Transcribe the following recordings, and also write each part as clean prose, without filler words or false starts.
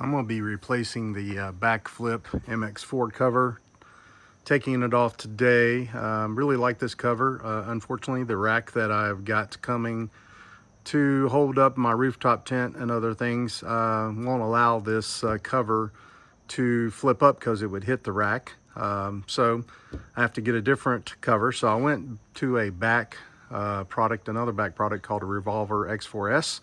I'm going to be replacing the BakFlip MX4 cover, taking it off today. Really like this cover. Unfortunately, the rack that I've got coming to hold up my rooftop tent and other things won't allow this cover to flip up because it would hit the rack. So I have to get a different cover. So I went to a BAK product, another BAK product called a Revolver X4s.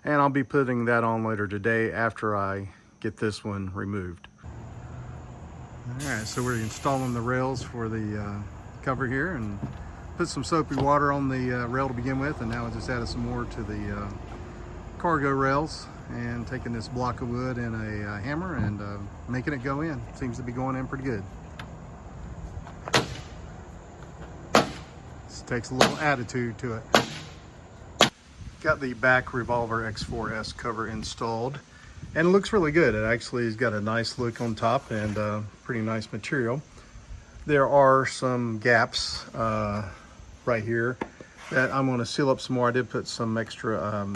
And I'll be putting that on later today after I get this one removed. All right, so we're installing the rails for the cover here and put some soapy water on the rail to begin with, and now I just added some more to the cargo rails and taking this block of wood and a hammer and making it go in. Seems to be going in pretty good. This takes a little attitude to it. Got the BAK Revolver X4s cover installed, and it looks really good. It actually has got a nice look on top and pretty nice material. There are some gaps right here that I'm going to seal up some more. I did put some extra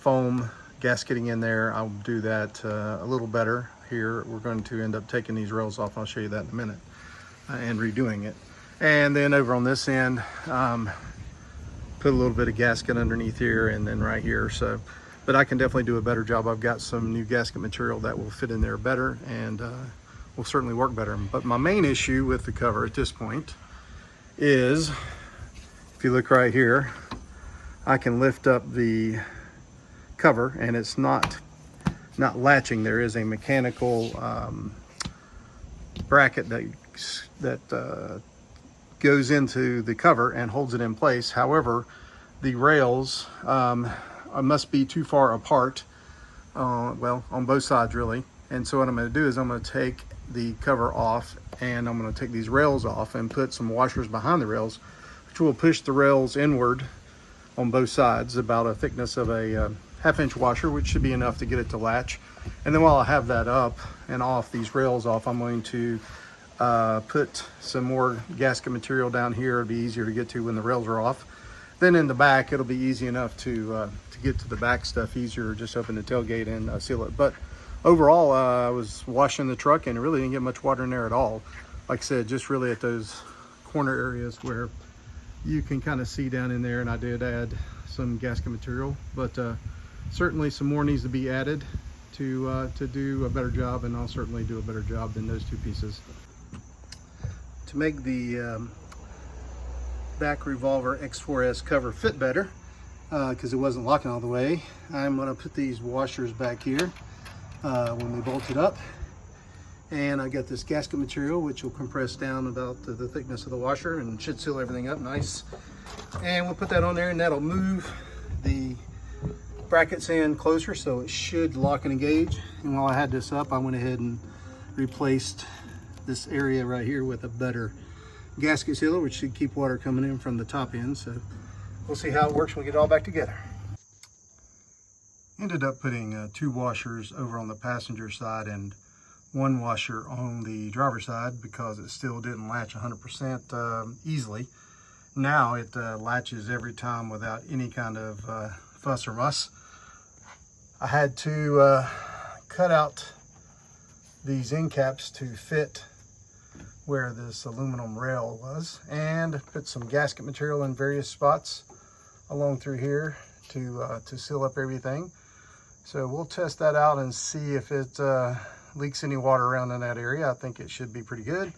foam gasketing in there. I'll do that a little better here. We're going to end up taking these rails off. I'll show you that in a minute, and redoing it. And then over on this end, put a little bit of gasket underneath here and then right here. So, but I can definitely do a better job. I've got some new gasket material that will fit in there better and will certainly work better. But my main issue with the cover at this point is, if you look right here, I can lift up the cover and it's not latching. There is a mechanical bracket that goes into the cover and holds it in place. However, the rails must be too far apart, well, on both sides really. And so what I'm going to do is I'm going to take the cover off and I'm going to take these rails off and put some washers behind the rails, which will push the rails inward on both sides, about a thickness of a half-inch washer, which should be enough to get it to latch. And then while I have that up and off, these rails off, I'm going to put some more gasket material down here. It'll be easier to get to when the rails are off. Then in the back, it'll be easy enough to get to the back stuff easier. Just open the tailgate and seal it. But overall, I was washing the truck and it really didn't get much water in there at all. Like I said, just really at those corner areas where you can kind of see down in there, and I did add some gasket material, but certainly some more needs to be added to do a better job, and I'll certainly do a better job than those two pieces. To make the BAK Revolver X4s cover fit better, because it wasn't locking all the way, I'm going to put these washers back here when we bolt it up. And I got this gasket material which will compress down about the thickness of the washer and should seal everything up nice. And we'll put that on there, and that'll move the brackets in closer, so it should lock and engage. And while I had this up, I went ahead and replaced this area right here with a better gasket sealer, which should keep water coming in from the top end. So we'll see how it works when we get it all back together. Ended up putting 2 washers over on the passenger side and 1 washer on the driver's side because it still didn't latch 100% easily. Now it latches every time without any kind of fuss or muss. I had to cut out these end caps to fit where this aluminum rail was, and put some gasket material in various spots along through here to seal up everything. So we'll test that out and see if it leaks any water around in that area. I think it should be pretty good.